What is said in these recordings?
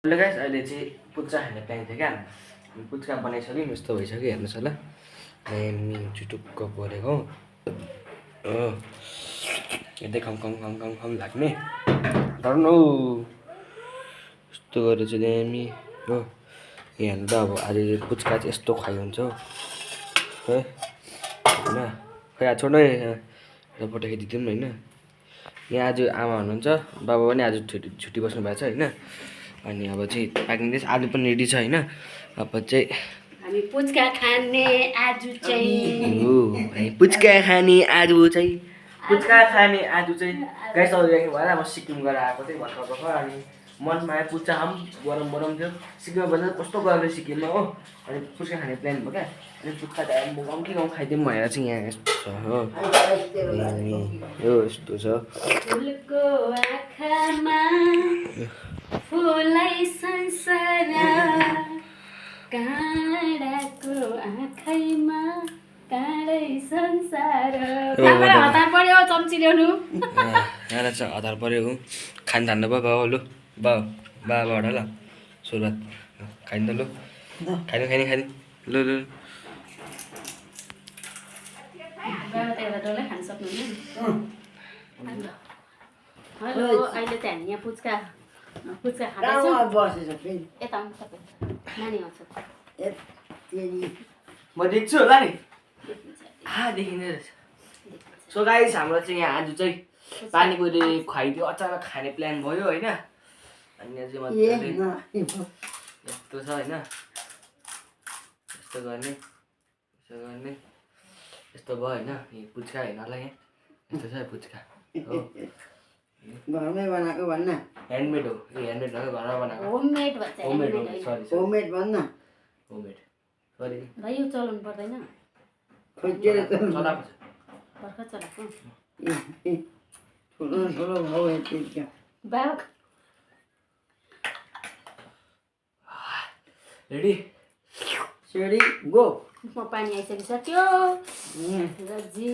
Hello guys, अहिले चाहिँ पुच्का खाने प्लान थियो क्या। पुच्का बनाइसक्यो, यस्तो भइसक्यो, हेर्नुहोस् होला। हामी चुटुक्क परेको हो, हेर्दै खम खम खम खम खम लाग्ने डर्नु यस्तो गरेर चाहिँ दामी हो। यहाँ त अब आज पुच्का चाहिँ यस्तो खुवाइ हुन्छ है होइन। खै आज छोड्नु है पठाइदिउँ होइन। यहाँ आज आमा हुनुहुन्छ, बाबा पनि आज छुट्टी बस्नु भएको छ होइन। अनि अब चाहिँ प्याकिङ आलु पनि रेडी छ होइन। अब चाहिँ हामी पुच्का खाने आज चाहिँ हो भाइ, पुच्का खाने आज चाहिँ गाइस तपाईँ भएर म सिक्किम गएर आएको थिएँ भर्खर अनि मनमा आयो पुच्का खाऊँ, गरम गरम थियो। सिक्किममा भन्दा कस्तो गरम सिक्किममा हो। अनि पुच्का खाने प्लान भयो क्या। अनि पुच्का त गाउँ कि गाउँ खाइदिउँ भनेर चाहिँ यहाँ यस्तो छ हो। यो यस्तो छ। फुलको आँखामा फुलै संसार, काँडाको आँखैमा काँडै संसार। हतार पर्यो चम्ची ल्याउनु। यहाँ चाहिँ हतार पर्यो हो। खान थाल्नु भयो बाबा लु बाबाबाट ल सुरुवात खाइन्छ लु। खाने खाने खाने लु लु बाबा त एउटा डल्लै खान सक्नुहुन्न। हेलो, अहिले चाहिँ हामी यहाँ पुच्का खाँदैछौँ। यता आउनु तपाईँ, नानी आउँछ। म देख्छु होला नि। देखिँदै रहेछ। सो गाइस, हाम्रो चाहिँ यहाँ आज चाहिँ पानीपुरी खुवाइदियो, अचानक खाने प्लान भयो होइन। अनि यहाँ चाहिँ मजाले यस्तो छ होइन, यस्तो गर्ने यस्तो भयो होइन। पुच्का होइन होला, यहाँ यस्तो छ पुच्का हो। घरमै बनाएको भन्न। ह्यान्डमेड हो, ह्यान्डमेड हो, घरमा बनाएको। होममेड भन्छ। होममेड भन्न। होममेड सरी भाइ, यो चलाउनु पर्दैन। चलाएको छ भर्खर चलाएको। ठुलो भाउ यति बाबा रेडी सेडी गो। म पानी आइसकिसक्यो र जी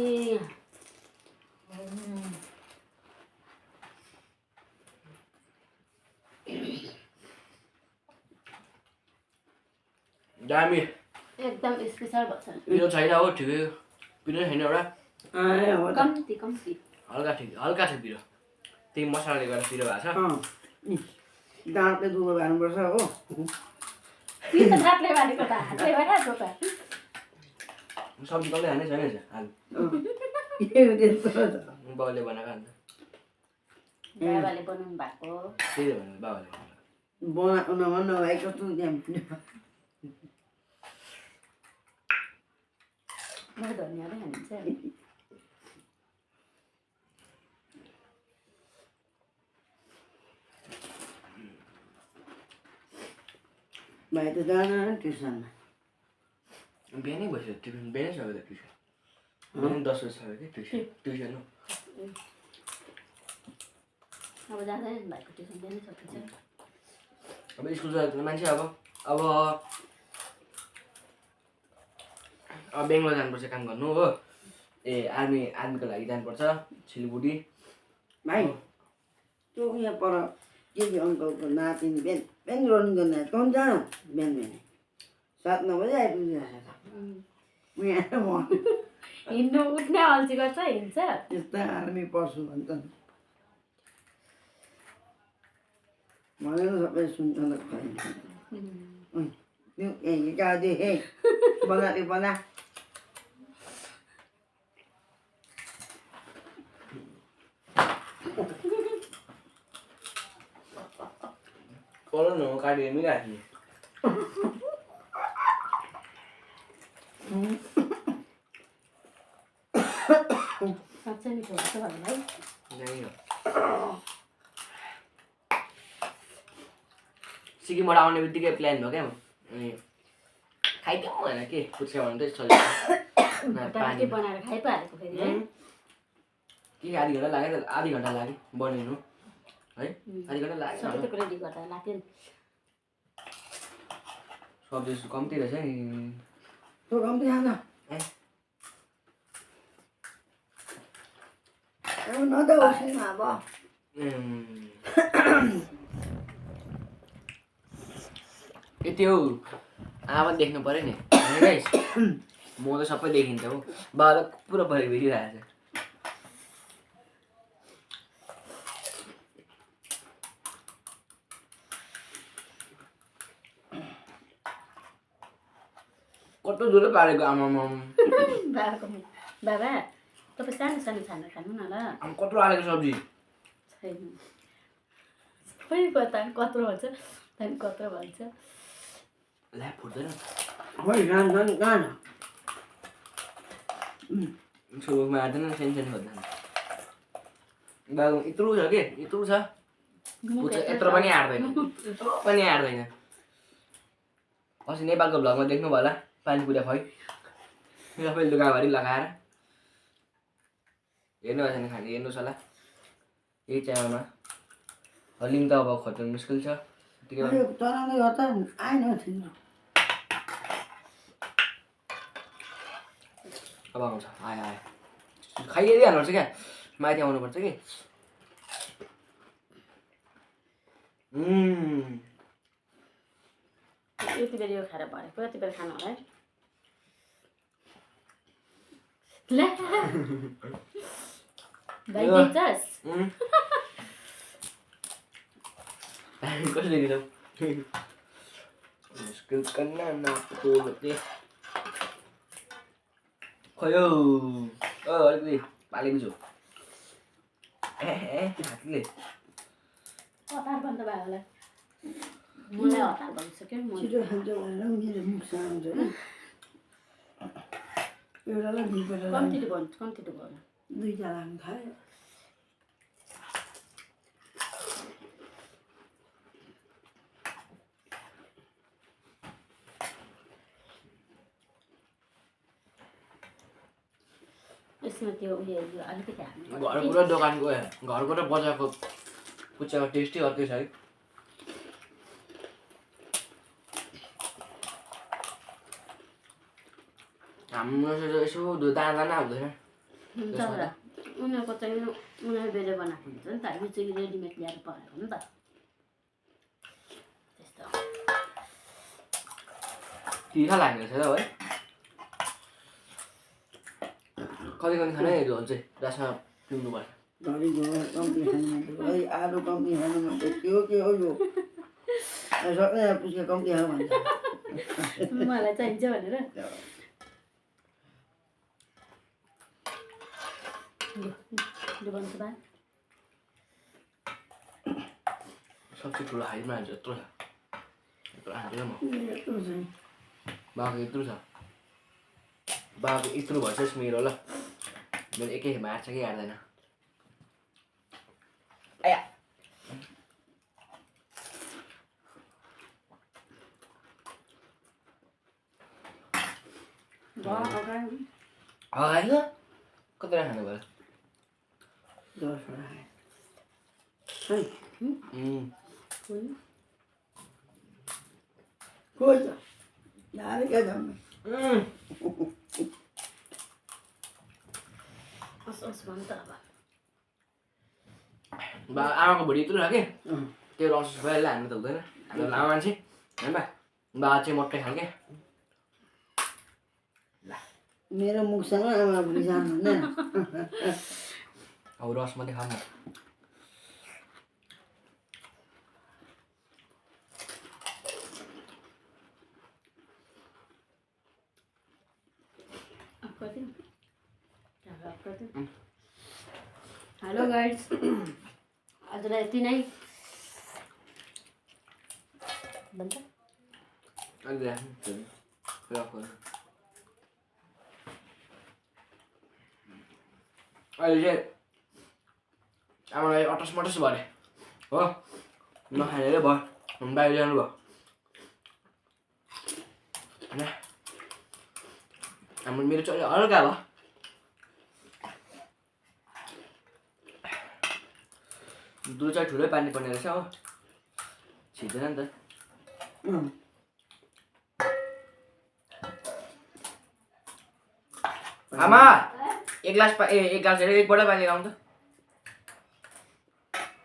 दामी एकदम स्पेसल भन्छ। पिरो छैन हो, ठिकै पिरो छैन एउटा कम्ती हल्का छ पिरो। त्यही मसलाले गर्दा पिरो भएको छ। दाँतले दुधो खानुपर्छ हो। हातले बालेको त हातले बालेको त सब्जी कहिले खाने छैन आलु बाउले बनाएको अन्त बाबाले बनाउनु भएको। त्यही हो भने बाबाले बनाएको नभन्नु भाइ कस्तो त्यहाँ म धनियाँले खान्छ। भाइ त जान ट्युसनमा बिहानै भइसक्यो। ट्युसन बिहानै सक्यो त ट्युसन बिहान 10 बजी सक्यो कि ट्युसन हो। अब जाँदैन भाइको ट्युसन जानै सकिन्छ। अब स्कुल जाँदैन मान्छे। अब बेङ्गलोर जानुपर्छ काम गर्नु हो। आर्मीको लागि जानुपर्छ सिलगढी। भाइ त्यो यहाँ पर के अङ्कलको नातिनी बिहान बिहान रनिङ गर्न आएको तँ जान बिहान 7-9 बजी आइपुगिरहेको छ। यहाँ हिँड्नु उठ्ने अल्छी गर्छ, हिँड्छ। त्यस्ता आर्मी पढ्छु भन्छ भनेर सबै सुन्छ बना कल न काटेर मिलाएको साँच्चै मिठो हुन्छ भनेलाई सिक्किमबाट आउने बित्तिकै प्लान भयो क्या। अनि खाइदिउँ भनेर के पुच्का भन्नु चाहिँ पानी बनाएर खाइपारेको फेरि है। के आधी घन्टा लाग्यो बनिनु है। आधी घन्टा लाग्यो। सबै त्यो रेडी गर्दा लाग्थ्यो नि। सब्जी कम्ती रहेछ नि। तँ कम्ती खान न त अब यति हो आमा देख्नु पऱ्यो नि होइन गाइस म त सबै देखिन्छ हो बाबा पुरा भरिरहेको छ कस्तो जोरो पारेको आमामा बाबा तपाईँ सानो सानो खाना खानु न ल कत्रो हालेको सब्जी छैन खोइ कता कत्रो भन्छ त्यहाँदेखि कत्रो भन्छ ल्या फुट्दैन खोइ राम्ररी कहाँ सुरुमा आँट्दैन सानो सानो खोज्दैन बाबु यत्रो छ के यत्रो छ यत्रो पनि आँट्दैन यत्रो पनि आँट्दैन अस्ति नेपालको भ्लगमा देख्नु भयो होला पानीपुरी खुवाइ सबैले लुगाभरि लगाएर हेर्नु भएको छैन खाने हेर्नुहोस् होला यही च्यानलमा लिङ्क त अब खोज्नु मुस्किल छ चलाउँदै गर्दा आएन थिएन अब आउँछ आयो आयो खाइदिइ हाल्नुपर्छ क्या माथि आउनुपर्छ कि यति बेला यो खाएर भरेको यति बेला खानु होला है ला भाइ देख्छस् कसले दिन्छौ मुस्किल करना ना बोलते खयो अलिकति पालेको छु हातले हतार बन्द भयो होला मलाई हतार भनिसक्यो म छिटो खान्छ भनेर मेरो मुखसँग आउँछ नि एउटालाई दुईपल्ट कम्ती भन्नु दुईटा लानु खायो यसमा त्यो उयो अलिकति हाल्नु घरको र दोकानको घरको र बजारको पुच्चाको टेस्टै अर्कै छ है हाम्रो यसो दाना दाना हुँदैन उनीहरूको चाहिँ उनीहरू बेले बनाएको हुन्छ नि त यो चाहिँ रेडिमेड ल्याएर पकाएको नि त त्यस्तो तिखा लाग्ने रहेछ है कति कति खाने हुन्छ जसमा पिउनुपर्छ घरिको कम्ती खानु है आलु कम्ती खानु भन्छ के हो यो सबै पुच्का कम्ती खानु भन्छ मलाई चाहिन्छ भनेर सबसे ठुलो हाइटमा हाल्छ यत्रो छ यत्रो हाल्दैन म बाबाको यत्रो छ बाबाको यत्रो भएछ मेरो ल मेरो एकैखेपमा आँट्छ कि आँट्दैन आया अगाडि कति खानु भयो 10 वटा है खोइ त यार क्या जाने अस भन्छ अब बा आमाको भुँडी यत्रो छ कि त्यो रस भइहाल्यो हान्नु त हुँदैन हाम्रो लामा मान्छे होइन बा चाहिँ मट्टै खालके मेरो मुखसँग आमा भुँडी जानु हुँदैन अब रस मात्रै खाऊ न हेलो गाइस आजलाई यति नै भन्छ अहिले चाहिँ आमालाई अटस मटस भने हो नखानेरै भयो बाहिर जानु भयो होइन हाम्रो मेरो चाहिँ हल्का भयो दुध चाहिँ ठुलै पानी पर्ने रहेछ हो छिट्दैन नि त आमा एक ग्लास एक ग्लास एकबाटै पानी लगाउनु त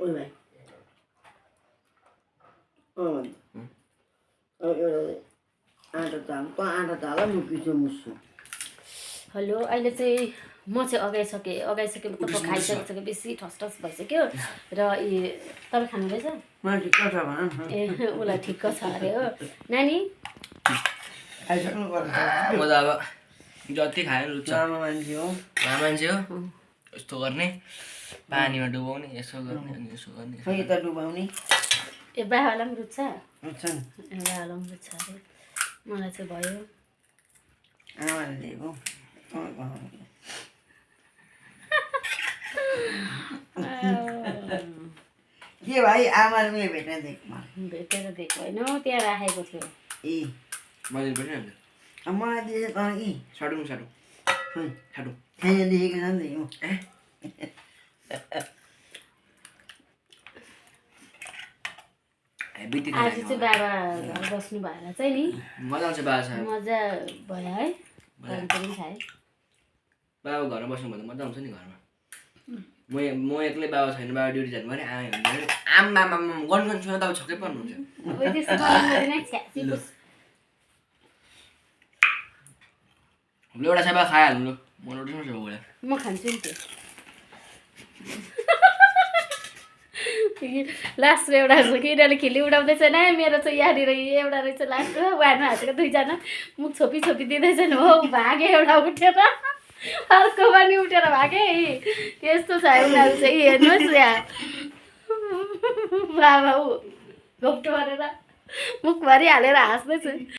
ओइ भाइ एउटा आँटा चाल त आँटा चाल म पिठो मुस्छु हेलो अहिले चाहिँ म चाहिँ अगाइसकेँ मतलब खाइसकिसक्यो बेसी ठस ठस भइसक्यो र तपाईँ खानुहुँदैछ मलाई ठिक्क छ भन न ए उसलाई ठिक्क छ अरे हो नानी खाइसक्नु पर्छ म त अब जति खायो रुच्छ लामा मान्छे हो मान्छे हो यस्तो गर्ने पानीमा डुबाउने यसो गर्ने अनि यसो गर्ने खै त डुबाउने ए बाबालाई पनि रुच्छ हुन्छ नि बाबालाई पनि रुच्छ अरे मलाई चाहिँ भयो आमाले दिएको के भाइ आमाले मैले भेट्न दिएको भेटेर दिएको होइन त्यहाँ राखेको थियो ए मैले पनि हाल्नु अब मलाई दिएछ त कि साडौँ साडौँ खै साडौँ त्यहाँ लेखेको छ नि त ए बित्ति आज चाहिँ बाबा घर बस्नु भएर चाहिँ नि मजा आउँछ बाबा छ मजा भयो है पानी पनि खाएँ बाबा घरमा बस्नुभन्दा मजा आउँछ नि घरमा म एक्लै बाबा छैन बाबा ड्युटी जानु भने आयो भने आम्मा गन छुँदा तपाईँ छक्कै पर्नुहुन्छ एउटा साबा खाइहाल्नु ल म रोटी म खान्छु नि त्यो लास्टमा एउटा किनले खिली उडाउँदैछ न मेरो चाहिँ यहाँनिर एउटा रहेछ लास्ट उहाँहरू हाँसेको दुईजना मुख छोपी छोपी दिँदैछन् हो भागे एउटा उठेर अर्को पनि उठेर भागे त्यस्तो छ उनीहरू चाहिँ हेर्नुहोस् यहाँ बाबा ऊ घोप्टो गरेर मुखभरि हालेर हाँस्दैछु